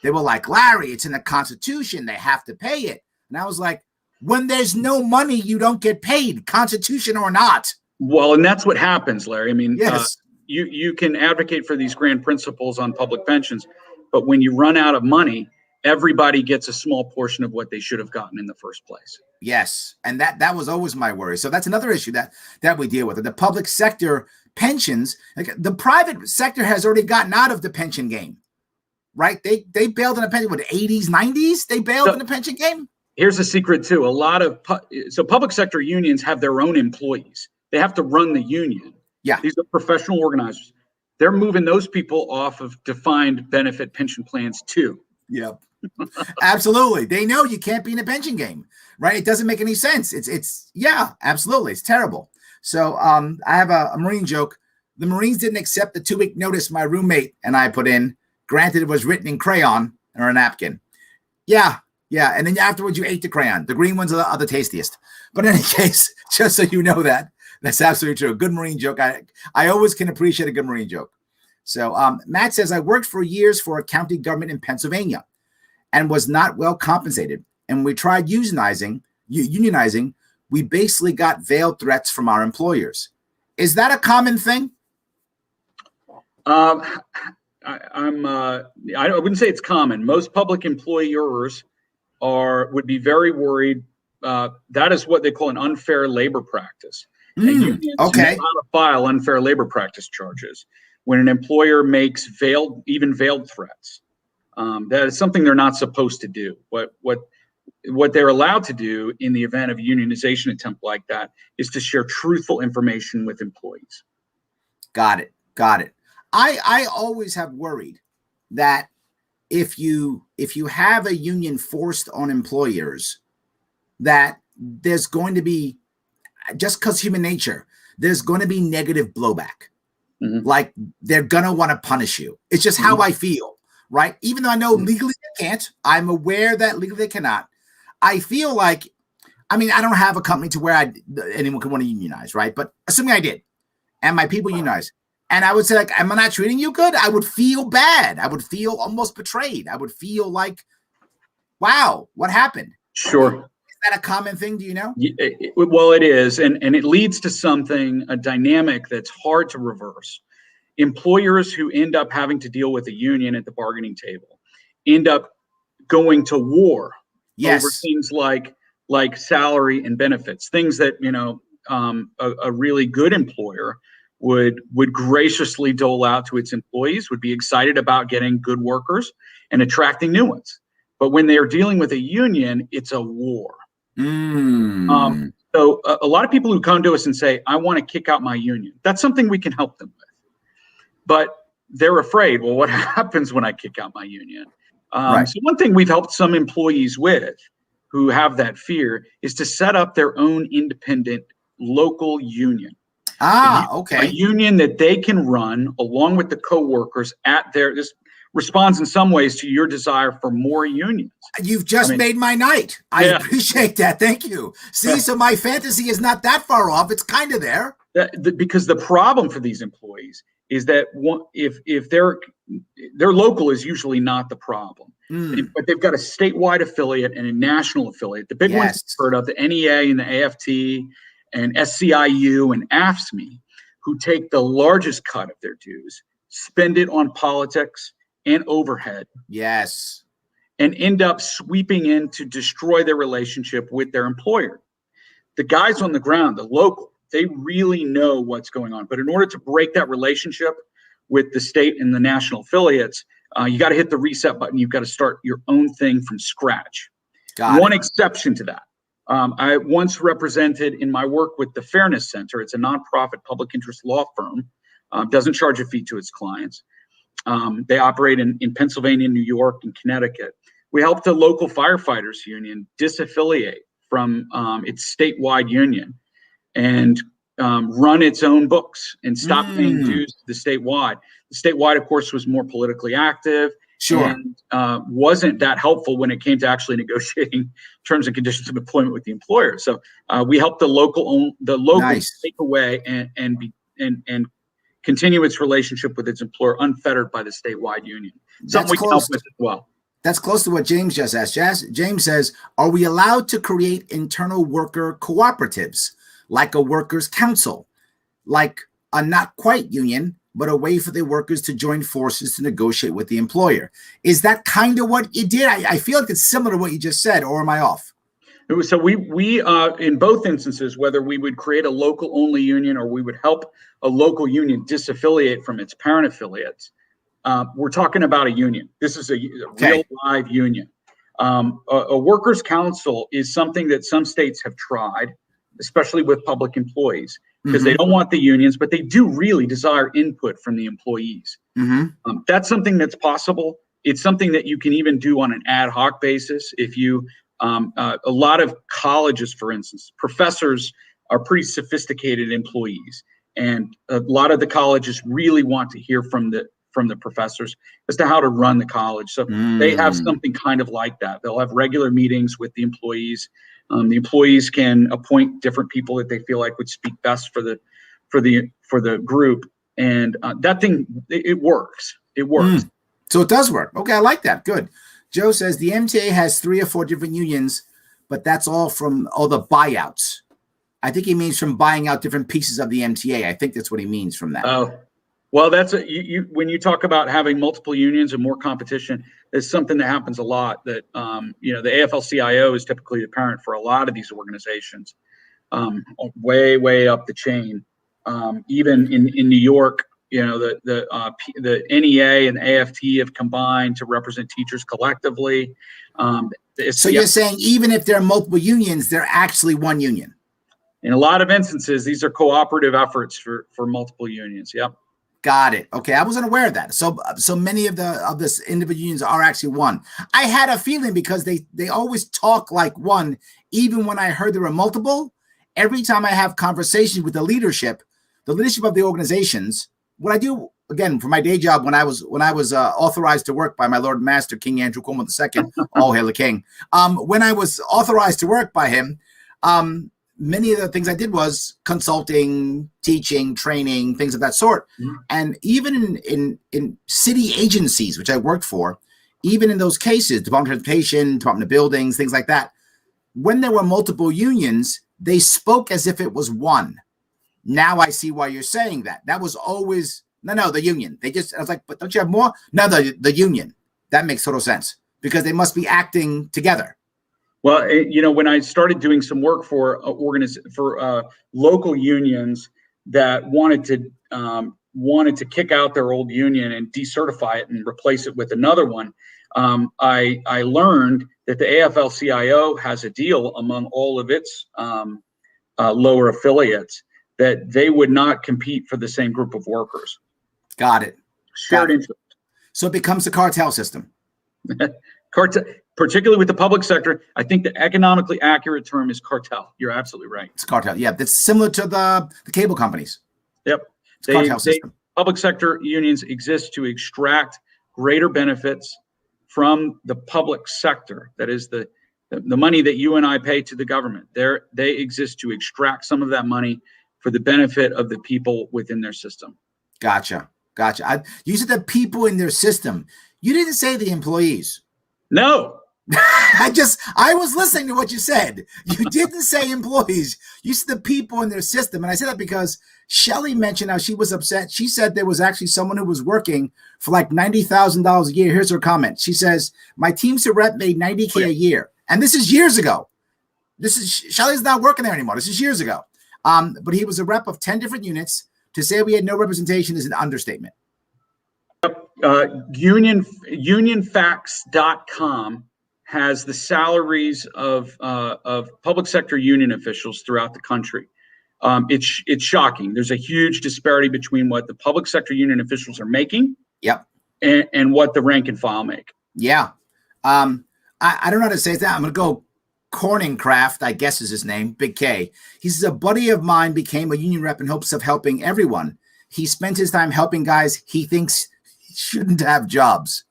They were like, Larry, it's in the Constitution. They have to pay it. And I was like, when there's no money, you don't get paid, Constitution or not. Well, and that's what happens, Larry. I mean, yes. You can advocate for these grand principles on public pensions, but when you run out of money, everybody gets a small portion of what they should have gotten in the first place. Yes. And that was always my worry. So that's another issue that we deal with. The public sector pensions, like the private sector has already gotten out of the pension game, right? They bailed in a pension, what, 80s, 90s? They bailed in the pension game? Here's a secret too. A lot of, public sector unions have their own employees. They have to run the union. Yeah. These are professional organizers. They're moving those people off of defined benefit pension plans too. Yep. Absolutely. They know you can't be in a pension game, right? It doesn't make any sense. Yeah, absolutely. It's terrible. So I have a Marine joke. The Marines didn't accept the 2-week notice my roommate and I put in. Granted, it was written in crayon or a napkin. Yeah. And then afterwards, you ate the crayon. The green ones are the tastiest. But in any case, just so you know that's absolutely true. Good Marine joke. I always can appreciate a good Marine joke. So Matt says, I worked for years for a county government in Pennsylvania and was not well compensated. And we tried unionizing. We basically got veiled threats from our employers. Is that a common thing? I wouldn't say it's common. Most public employers would be very worried. That is what they call an unfair labor practice. And unions know how to file unfair labor practice charges when an employer makes veiled threats. That is something they're not supposed to do. What they're allowed to do in the event of a unionization attempt like that is to share truthful information with employees. Got it. I always have worried that if you have a union forced on employers, that there's going to be, just because human nature, there's going to be negative blowback. Like they're going to want to punish you. It's just how I feel, right? Even though I know legally they can't, I'm aware that legally they cannot. I feel like, I don't have a company to where anyone could want to unionize, right? But assuming I did, and my people unionize, and I would say, like, am I not treating you good? I would feel bad. I would feel almost betrayed. I would feel like, wow, what happened? Sure. Is that a common thing? Do you know? Well, it is. And it leads to a dynamic that's hard to reverse. Employers who end up having to deal with a union at the bargaining table end up going to war over things like salary and benefits, things that, a really good employer would graciously dole out to its employees, would be excited about getting good workers and attracting new ones. But when they are dealing with a union, it's a war. So a lot of people who come to us and say, I want to kick out my union, that's something we can help them with. But they're afraid, well, what happens when I kick out my union? So one thing we've helped some employees with who have that fear is to set up their own independent local union. A union that they can run along with the coworkers this responds in some ways to your desire for more unions. You've just made my night. I appreciate that. Thank you. See, so my fantasy is not that far off. It's kind of there. Because the problem for these employees is that if their local is usually not the problem, but they've got a statewide affiliate and a national affiliate. The big ones you've heard of, the NEA and the AFT and SCIU and AFSCME, who take the largest cut of their dues, spend it on politics and overhead. Yes. And end up sweeping in to destroy their relationship with their employer. The guys on the ground, the local, they really know what's going on. But in order to break that relationship with the state and the national affiliates, you got to hit the reset button. You've got to start your own thing from scratch. One exception to that. I once represented in my work with the Fairness Center. It's a nonprofit public interest law firm. Doesn't charge a fee to its clients. They operate in Pennsylvania, New York, and Connecticut. We helped the local firefighters union disaffiliate from its statewide union and run its own books and stop paying dues to the statewide. The statewide, of course, was more politically active. Sure. And wasn't that helpful when it came to actually negotiating terms and conditions of employment with the employer. So we helped the local take away and continue its relationship with its employer unfettered by the statewide union. Something we can help with as well. That's close to what James just asked. James says, are we allowed to create internal worker cooperatives, like a workers' council, like a not quite union, but a way for the workers to join forces to negotiate with the employer? Is that kind of what you did? I feel like it's similar to what you just said, or am I off? So we in both instances, whether we would create a local only union or we would help a local union disaffiliate from its parent affiliates, we're talking about a union. This is a real live union. A workers' council is something that some states have tried, especially with public employees, because they don't want the unions, but they do really desire input from the employees. That's something that's possible. It's something that you can even do on an ad hoc basis. If you, a lot of colleges, for instance, professors are pretty sophisticated employees, and a lot of the colleges really want to hear from the professors as to how to run the college. So they have something kind of like that. They'll have regular meetings with the employees. The employees can appoint different people that they feel like would speak best for the group, and that thing it works. It works. So it does work. Okay, I like that. Good. Joe says the MTA has 3 or 4 different unions, but that's all from all the buyouts. I think he means from buying out different pieces of the MTA. I think that's what he means from that. Oh, well, that's when you talk about having multiple unions and more competition, it's something that happens a lot. That the AFL-CIO is typically the parent for a lot of these organizations, way up the chain. Even in New York, the NEA and AFT have combined to represent teachers collectively. So you're saying even if there are multiple unions, they're actually one union? In a lot of instances, these are cooperative efforts for multiple unions. Yep. Got it. Okay, I wasn't aware of that. So many of this individual unions are actually one. I had a feeling because they always talk like one, even when I heard there were multiple. Every time I have conversations with the leadership of the organizations, what I do again for my day job when I was authorized to work by my Lord and Master King Andrew Cuomo II, all hail the King. When I was authorized to work by him, many of the things I did was consulting, teaching, training, things of that sort. And even in city agencies, which I worked for, even in those cases, Department of Transportation, Department of Buildings, things like that, when there were multiple unions, they spoke as if it was one. Now I see why you're saying that. That was always, no, the union. I was like, but don't you have more? No, the union. That makes total sense because they must be acting together. Well, when I started doing some work for local unions that wanted to kick out their old union and decertify it and replace it with another one, I learned that the AFL-CIO has a deal among all of its lower affiliates that they would not compete for the same group of workers. Got it. Shared interest. So it becomes a cartel system. Cartel. Particularly with the public sector, I think the economically accurate term is cartel. You're absolutely right. It's cartel. Yeah, that's similar to the cable companies. Yep. Cartel system. Public sector unions exist to extract greater benefits from the public sector. That is the money that you and I pay to the government. They exist to extract some of that money for the benefit of the people within their system. Gotcha. You said the people in their system. You didn't say the employees. No. I was listening to what you said. You didn't say employees. You said the people in their system. And I said that because Shelley mentioned how she was upset. She said there was actually someone who was working for like $90,000 a year. Here's her comment. She says, my Teamster rep made $90K a year. And this is years ago. Shelley's not working there anymore. This is years ago. But he was a rep of 10 different units. To say we had no representation is an understatement. Unionfacts.com has the salaries of public sector union officials throughout the country. It's shocking. There's a huge disparity between what the public sector union officials are making, Yep, and what the rank and file make. yeah. I don't know how to say that. I'm going to go Corningcraft, I guess is his name, Big K. He says, a buddy of mine became a union rep in hopes of helping everyone. He spent his time helping guys he thinks shouldn't have jobs.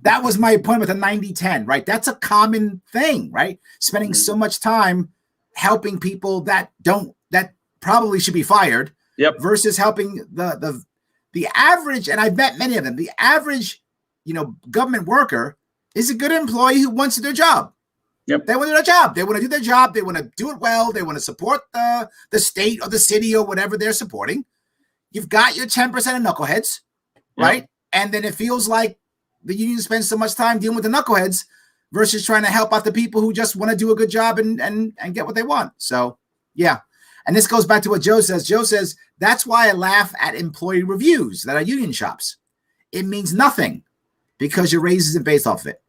That was my point with the 90-10, right? That's a common thing, right? Spending so much time helping people that probably should be fired, Yep. versus helping the average, and I've met many of them, the average, government worker is a good employee who wants to do their job. Yep. They want to do their job. They want to do their job. They want to do it well. They want to support the state or the city or whatever they're supporting. You've got your 10% of knuckleheads, right? Yep. And then it feels like the union spends so much time dealing with the knuckleheads versus trying to help out the people who just want to do a good job and get what they want. So, yeah. And this goes back to what Joe says. Joe says, that's why I laugh at employee reviews that are union shops. It means nothing because your raise isn't based off of it.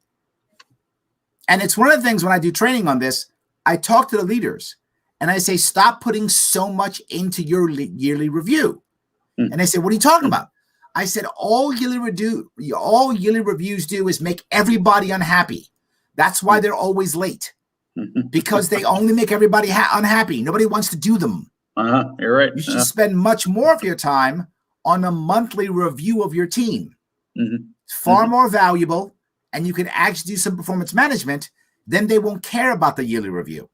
And it's one of the things when I do training on this, I talk to the leaders and I say, stop putting so much into your yearly review. And they say, what are you talking about? I said, all yearly reviews do is make everybody unhappy. That's why they're always late, because they only make everybody unhappy. Nobody wants to do them. You're right. You should spend much more of your time on a monthly review of your team. It's far more valuable, and you can actually do some performance management. Then they won't care about the yearly review.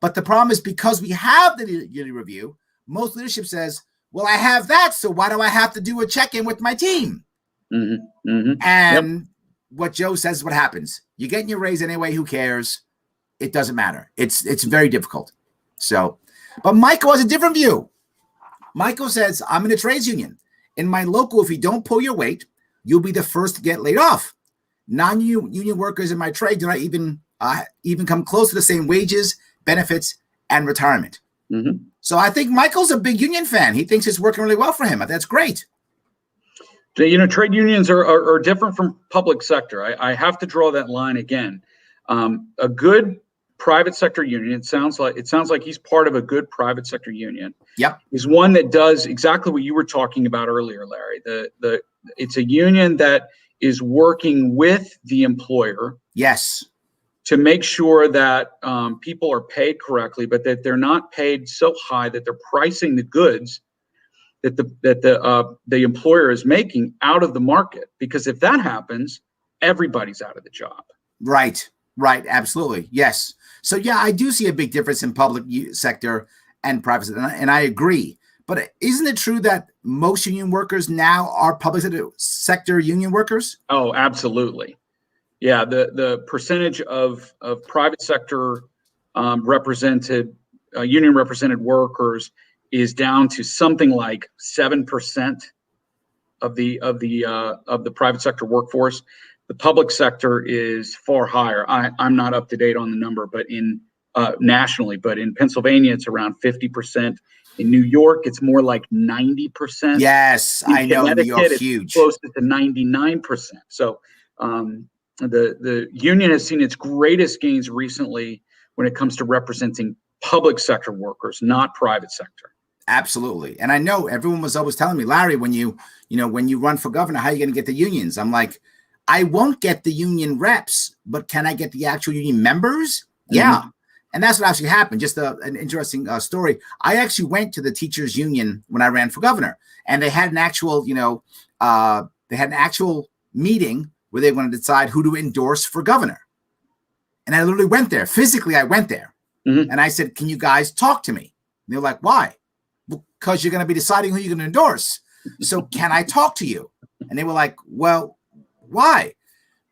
But the problem is, because we have the yearly review, most leadership says, well, I have that, so why do I have to do a check-in with my team? And what Joe says is what happens. You're getting your raise anyway. Who cares? It doesn't matter. It's very difficult. So, but Michael has a different view. Michael says, I'm in a trades union. In my local, if you don't pull your weight, you'll be the first to get laid off. Non-union workers in my trade do not even come close to the same wages, benefits, and retirement. So I think Michael's a big union fan. He thinks it's working really well for him. That's great. Trade unions are different from public sector. I have to draw that line again. A good private sector union, it sounds like he's part of a good private sector union. Yep. Is one that does exactly what you were talking about earlier, Larry. It's a union that is working with the employer. Yes. To make sure that people are paid correctly, but that they're not paid so high that they're pricing the goods that the employer is making out of the market. Because if that happens, everybody's out of the job. Right. Absolutely. Yes. So yeah, I do see a big difference in public sector and private sector, and I agree. But isn't it true that most union workers now are public sector union workers? Oh, absolutely. Yeah, the percentage of private sector union represented workers is down to something like 7% of the private sector workforce. The public sector is far higher. I'm not up to date on the number, but nationally, but in Pennsylvania it's around 50%. In New York, it's more like 90%. Yes, I know. New York's huge. It's close to 99%. So the union has seen its greatest gains recently when it comes to representing public sector workers, not private sector. Absolutely. And I know everyone was always telling me, Larry, when you run for governor, how are you going to get the unions? I'm like, I won't get the union reps, but can I get the actual union members? Yeah. And that's what actually happened. Just an interesting story. I actually went to the teachers union when I ran for governor, and they had an actual, meeting where they wanted to decide who to endorse for governor. And I literally went there. Physically, I went there. And I said, can you guys talk to me? And they're like, why? Because you're going to be deciding who you're going to endorse. So can I talk to you? And they were like, well, why?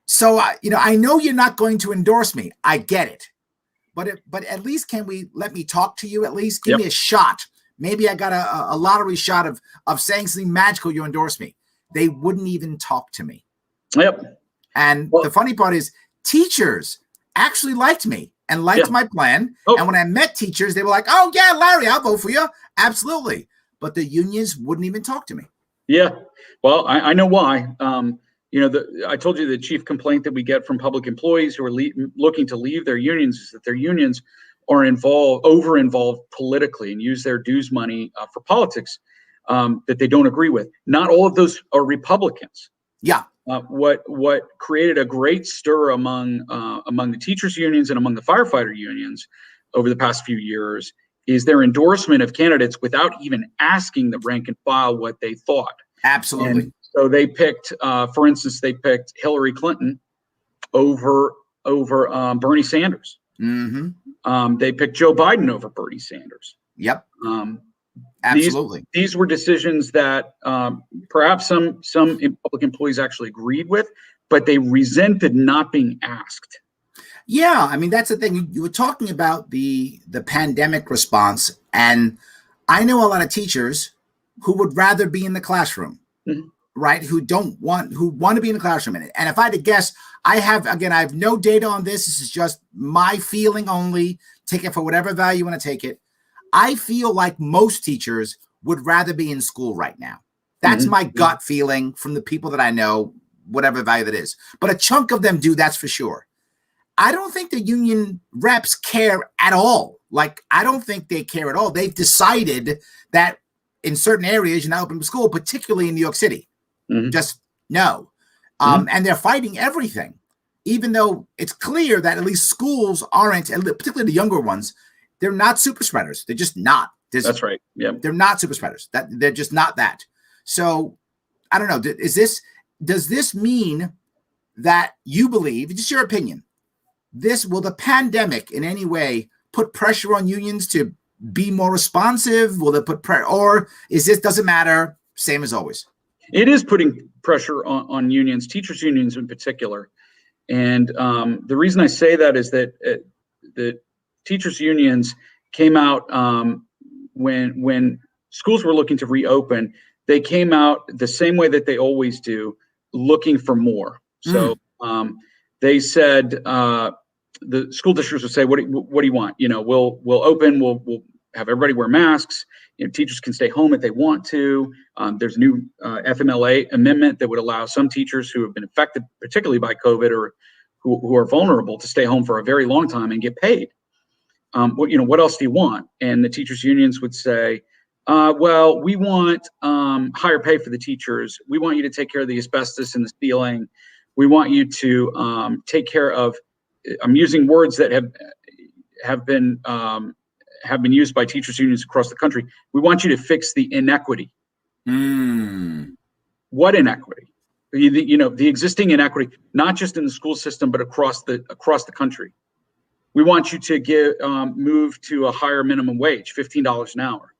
So, I know you're not going to endorse me. I get it. But at least let me talk to you at least? Give me a shot. Maybe I got a lottery shot of saying something magical, you endorse me. They wouldn't even talk to me. Yep. And the funny part is teachers actually liked me and liked my plan. And when I met teachers, they were like, oh, yeah, Larry, I'll vote for you. Absolutely. But the unions wouldn't even talk to me. Yeah. Well, I know why. I told you the chief complaint that we get from public employees who are looking to leave their unions is that their unions are over involved politically and use their dues money for politics that they don't agree with. Not all of those are Republicans. Yeah. What created a great stir among the teachers unions and among the firefighter unions over the past few years is their endorsement of candidates without even asking the rank and file what they thought. Absolutely. And so they picked, for instance, Hillary Clinton over Bernie Sanders. Mm-hmm. They picked Joe Biden over Bernie Sanders. Yep. Absolutely. These were decisions that perhaps some public employees actually agreed with, but they resented not being asked. Yeah, I mean, that's the thing. You were talking about the pandemic response, and I know a lot of teachers who would rather be in the classroom, mm-hmm. right? Who want to be in the classroom. And if I had to guess, I have no data on this. This is just my feeling only. Take it for whatever value you want to take it. I feel like most teachers would rather be in school right now. That's mm-hmm. my gut feeling from the people that I know, whatever value that is. But a chunk of them do, that's for sure. I don't think the union reps care at all. Like, I don't think they care at all. They've decided that in certain areas you're not open to school, particularly in New York City. Mm-hmm. Just no. Mm-hmm. And they're fighting everything, even though it's clear that at least schools aren't, particularly the younger ones, they're not super spreaders. They're just not. That's right. Yeah, they're not super spreaders. They're just not that. So I don't know. Does this mean that you believe, just your opinion, will the pandemic in any way put pressure on unions to be more responsive? Will it put pressure, or doesn't matter, same as always? It is putting pressure on unions, teachers unions in particular. And the reason I say that is that the teachers unions came out when schools were looking to reopen. They came out the same way that they always do, looking for more. So they said, the school districts would say, what do you want? We'll open, we'll have everybody wear masks. Teachers can stay home if they want to. There's a new FMLA amendment that would allow some teachers who have been affected, particularly by COVID or who are vulnerable, to stay home for a very long time and get paid. What else do you want? And the teachers unions would say, well, we want higher pay for the teachers. We want you to take care of the asbestos in the ceiling. We want you to take care of, I'm using words that have been used by teachers unions across the country. We want you to fix the inequity. What inequity? The existing inequity, not just in the school system, but across the country. We want you to move to a higher minimum wage, $15 an hour.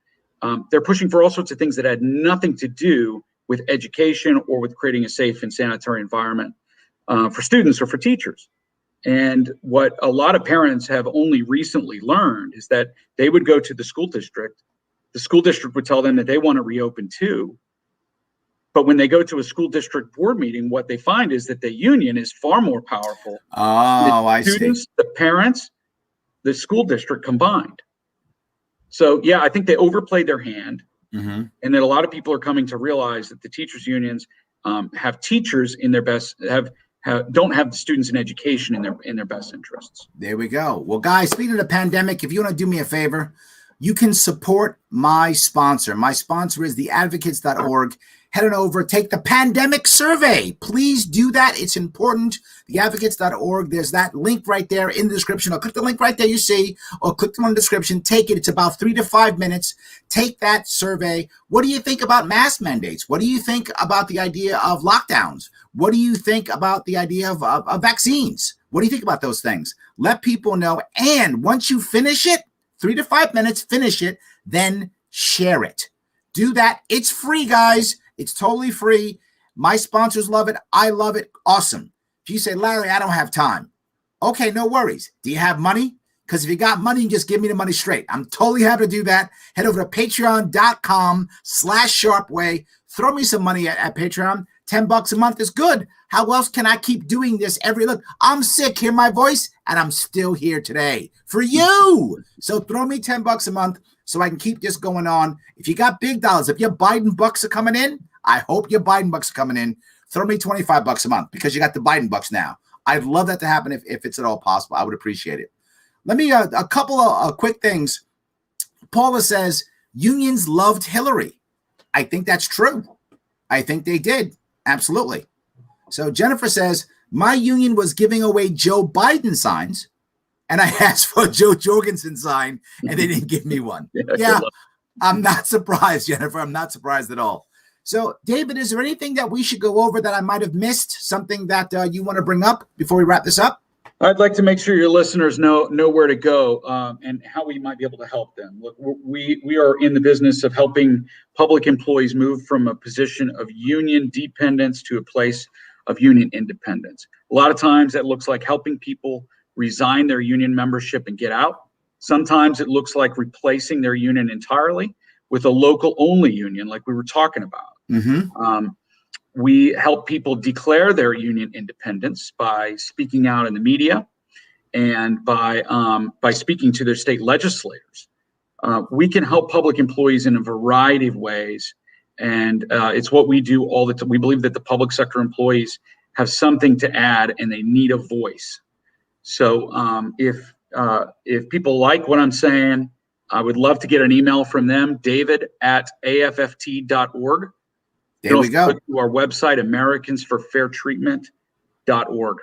They're pushing for all sorts of things that had nothing to do with education or with creating a safe and sanitary environment for students or for teachers. And what a lot of parents have only recently learned is that they would go to the school district. The school district would tell them that they want to reopen too. But when they go to a school district board meeting, what they find is that the union is far more powerful. Oh, I see. The students, the parents, the school district combined. So, yeah, I think they overplayed their hand. Mm-hmm. And that a lot of people are coming to realize that the teachers unions have teachers in their best, don't have the students in education in their best interests. There we go. Well, guys, speaking of the pandemic, if you want to do me a favor, you can support my sponsor. My sponsor is theadvocates.org. Head on over, take the pandemic survey. Please do that. It's important. Theadvocates.org. There's that link right there in the description. Or click the link right there you see, or click on the description. Take it. It's about 3 to 5 minutes. Take that survey. What do you think about mask mandates? What do you think about the idea of lockdowns? What do you think about the idea of vaccines? What do you think about those things? Let people know. And once you finish it, 3 to 5 minutes, finish it, then share it. Do that. It's free, guys. It's totally free. My sponsors love it. I love it. Awesome. If you say, Larry, I don't have time. Okay, no worries. Do you have money? Because if you got money, you just give me the money straight. I'm totally happy to do that. Head over to patreon.com/Sharpe Way. Throw me some money at Patreon. $10 a month is good. How else can I keep doing this look? I'm sick. Hear my voice? And I'm still here today for you. So throw me $10 a month so I can keep this going on. If you got big dollars, if your Biden bucks are coming in, I hope your Biden bucks are coming in. Throw me $25 a month because you got the Biden bucks now. I'd love that to happen if it's at all possible. I would appreciate it. Let me, a couple of quick things. Paula says, unions loved Hillary. I think that's true. I think they did. Absolutely. So Jennifer says, my union was giving away Joe Biden signs, and I asked for a Joe Jorgensen sign, and they didn't give me one. Yeah, I'm not surprised, Jennifer. I'm not surprised at all. So, David, is there anything that we should go over that I might have missed? Something that you want to bring up before we wrap this up? I'd like to make sure your listeners know where to go and how we might be able to help them. Look, we are in the business of helping public employees move from a position of union dependence to a place of union independence. A lot of times that looks like helping people resign their union membership and get out. Sometimes it looks like replacing their union entirely with a local only union like we were talking about. Mm-hmm. We help people declare their union independence by speaking out in the media and by speaking to their state legislators. We can help public employees in a variety of ways, and it's what we do all the time. We believe that the public sector employees have something to add and they need a voice. So if people like what I'm saying, I would love to get an email from them, david@afft.org. There we go. To our website, americansforfairtreatment.org.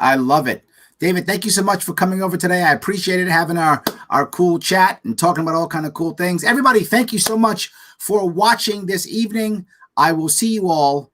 I love it. David, thank you so much for coming over today. I appreciated having our cool chat and talking about all kind of cool things. Everybody, thank you so much for watching this evening. I will see you all